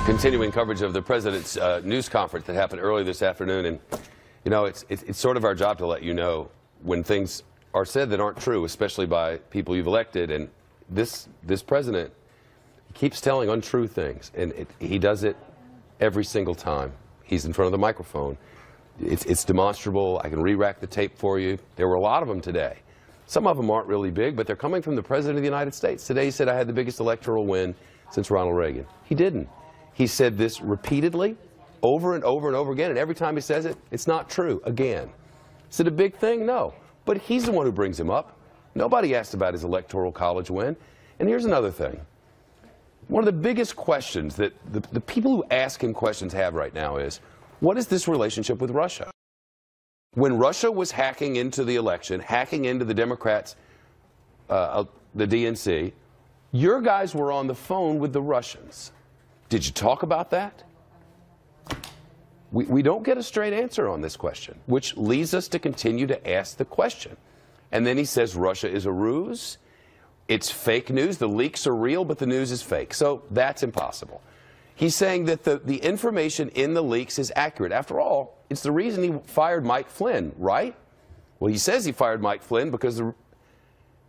Continuing coverage of the president's news conference that happened early this afternoon, and you know it's sort of our job to let you know when things are said that aren't true, especially by people you've elected. And this president keeps telling untrue things, and he does it every single time he's in front of the microphone. It's demonstrable. I can re-rack the tape for you. There were a lot of them today. Some of them aren't really big, but they're coming from the president of the United States. Today he said, I had the biggest electoral win since Ronald Reagan. He didn't. He said this repeatedly, over and over and over again, and every time he says it, it's not true again. Is it a big thing? No. But he's the one who brings him up. Nobody asked about his electoral college win. And here's another thing. One of the biggest questions that the people who ask him questions have right now is, what is this relationship with Russia? When Russia was hacking into the election, hacking into the Democrats, the DNC, your guys were on the phone with the Russians. Did you talk about that? We don't get a straight answer on this question, which leads us to continue to ask the question. And then he says Russia is a ruse. It's fake news. The leaks are real, but the news is fake. So that's impossible. He's saying that the information in the leaks is accurate. After all, it's the reason he fired Mike Flynn, right? Well, he says he fired Mike Flynn because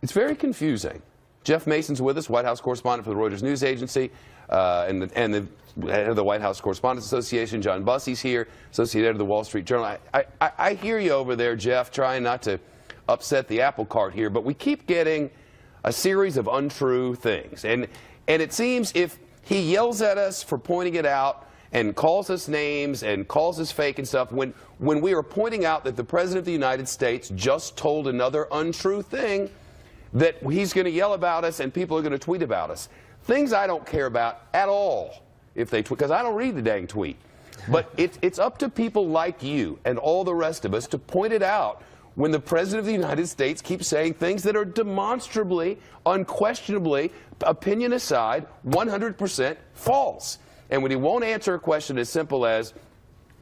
it's very confusing. Jeff Mason's with us, White House correspondent for the Reuters news agency, and the head of the White House Correspondents Association. John Bussey's here, associate editor of the Wall Street Journal. I hear you over there, Jeff, trying not to upset the apple cart here, but we keep getting a series of untrue things. And it seems if he yells at us for pointing it out and calls us names and calls us fake and stuff, when we are pointing out that the President of the United States just told another untrue thing, that he's going to yell about us and people are going to tweet about us. Things I don't care about at all if they tweet, because I don't read the dang tweet. But it's up to people like you and all the rest of us to point it out when the President of the United States keeps saying things that are demonstrably, unquestionably, opinion aside, 100% false. And when he won't answer a question as simple as,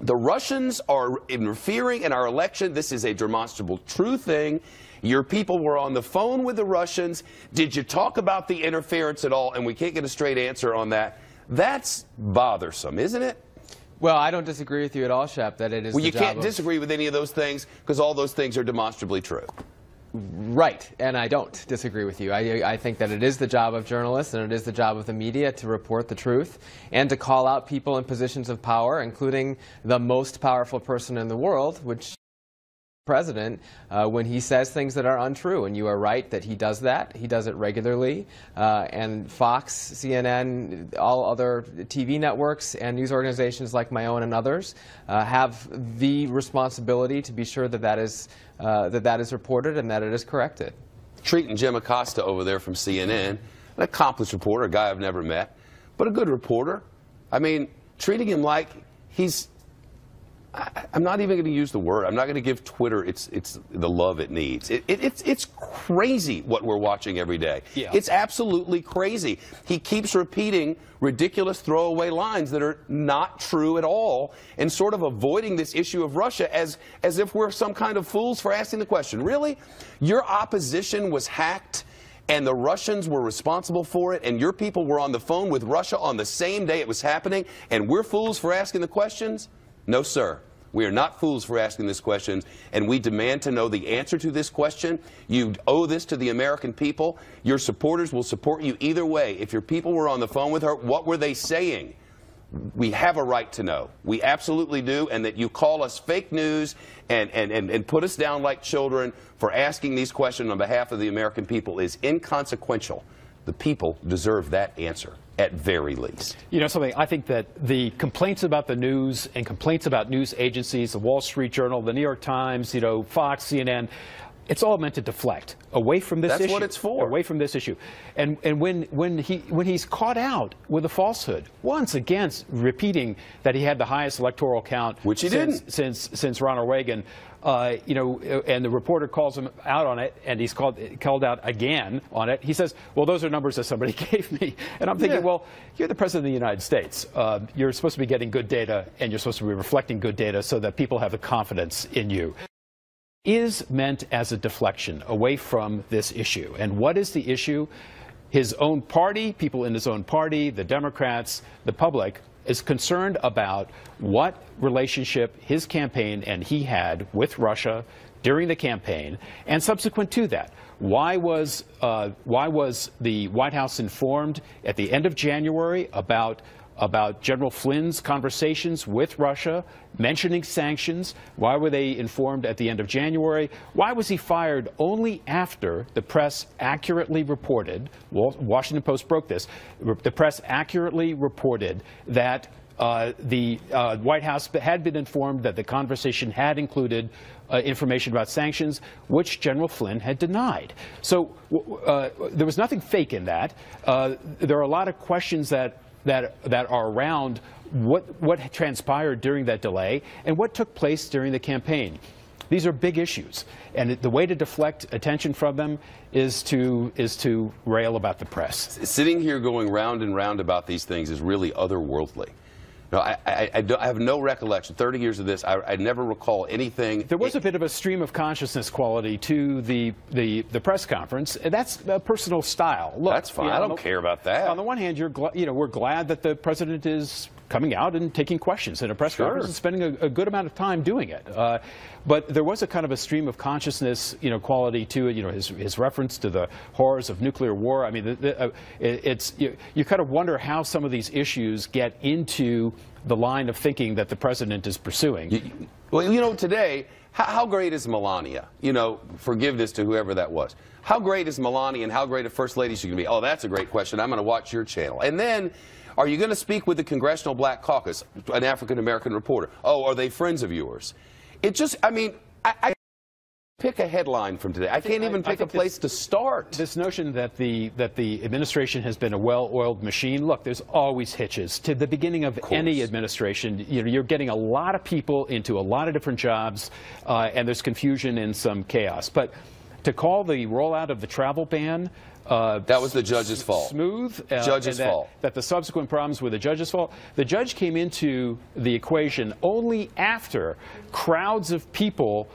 the Russians are interfering in our election, this is a demonstrable true thing, your people were on the phone with the Russians, did you talk about the interference at all? And we can't get a straight answer on that. That's bothersome, isn't it? Well, I don't disagree with you at all, Shep, that it is well, you can't disagree with any of those things because all those things are demonstrably true. Right, and I don't disagree with you. I think that it is the job of journalists and it is the job of the media to report the truth and to call out people in positions of power, including the most powerful person in the world, which president, when he says things that are untrue. And you are right that he does that. He does it regularly. And Fox, CNN, all other TV networks and news organizations like my own and others have the responsibility to be sure that that is reported and that it is corrected. Treating Jim Acosta over there from CNN, an accomplished reporter, a guy I've never met, but a good reporter. I mean, treating him like he's... I'm not even going to use the word. I'm not going to give Twitter it's the love it needs. It's crazy what we're watching every day. Yeah. It's absolutely crazy. He keeps repeating ridiculous throwaway lines that are not true at all and sort of avoiding this issue of Russia as if we're some kind of fools for asking the question. Really? Your opposition was hacked and the Russians were responsible for it and your people were on the phone with Russia on the same day it was happening and we're fools for asking the questions? No, sir. We are not fools for asking this question, and we demand to know the answer to this question. You owe this to the American people. Your supporters will support you either way. If your people were on the phone with her, what were they saying? We have a right to know. We absolutely do, and that you call us fake news and put us down like children for asking these questions on behalf of the American people is inconsequential. The people deserve that answer, at very least. You know something, I think that the complaints about the news and complaints about news agencies, the Wall Street Journal, the New York Times, you know, Fox, CNN, it's all meant to deflect away from this issue. That's what it's for. Away from this issue. And when he's caught out with a falsehood, once again repeating that he had the highest electoral count, which he didn't since Ronald Reagan, you know, and the reporter calls him out on it, and he's called out again on it. He says, "Well, those are numbers that somebody gave me," and I'm thinking, well, you're the president of the United States. You're supposed to be getting good data, and you're supposed to be reflecting good data so that people have the confidence in you. Is meant as a deflection away from this issue. And what is the issue? His own party, people in his own party, the Democrats, the public is concerned about what relationship his campaign and he had with Russia during the campaign and subsequent to that. Why was the White House informed at the end of January about General Flynn's conversations with Russia, mentioning sanctions? Why were they informed at the end of January? Why was he fired only after the press accurately reported, Washington Post broke this, the press accurately reported that the White House had been informed that the conversation had included information about sanctions, which General Flynn had denied. So there was nothing fake in that. There are a lot of questions that are around what transpired during that delay and what took place during the campaign. These are big issues, and the way to deflect attention from them is to rail about the press. Sitting here going round and round about these things is really otherworldly. No, I have no recollection. 30 years of this, I never recall anything. There was a bit of a stream of consciousness quality to the press conference, and that's a personal style. Look, that's fine. I don't care about that. On the one hand, we're glad that the president is coming out and taking questions in a press conference and spending a good amount of time doing it. But there was a kind of a stream of consciousness, quality to it. His reference to the horrors of nuclear war. I mean, you kind of wonder how some of these issues get into the line of thinking that the president is pursuing. Well, today, how great is Melania? Forgive this to whoever that was. How great is Melania and how great a first lady she can be? Oh, that's a great question. I'm going to watch your channel. And then, are you going to speak with the Congressional Black Caucus, an African-American reporter? Oh, are they friends of yours? It just, I pick a headline from today. I can't even pick a place to start. This notion that the administration has been a well-oiled machine. Look, there's always hitches to the beginning of any administration. You're getting a lot of people into a lot of different jobs, and there's confusion and some chaos. But to call the rollout of the travel ban that was the judge's fault. Smooth. Judge's fault. That the subsequent problems were the judge's fault. The judge came into the equation only after crowds of people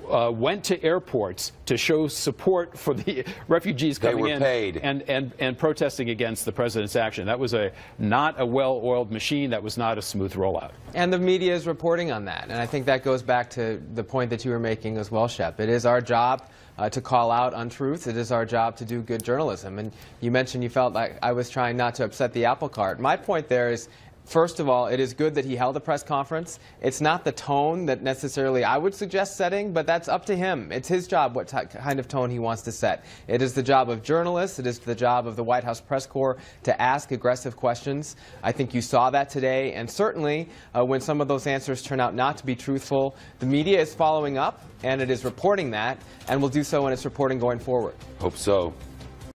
went to airports to show support for the refugees coming in and protesting against the president's action. That was not a well-oiled machine. That was not a smooth rollout. And the media is reporting on that. And I think that goes back to the point that you were making as well, Shep. It is our job to call out untruths. It is our job to do good journalism. And you mentioned you felt like I was trying not to upset the apple cart. My point there is, first of all, it is good that he held a press conference. It's not the tone that necessarily I would suggest setting, but that's up to him. It's his job what kind of tone he wants to set. It is the job of journalists. It is the job of the White House press corps to ask aggressive questions. I think you saw that today, and certainly when some of those answers turn out not to be truthful, the media is following up, and it is reporting that, and will do so in its reporting going forward. Hope so.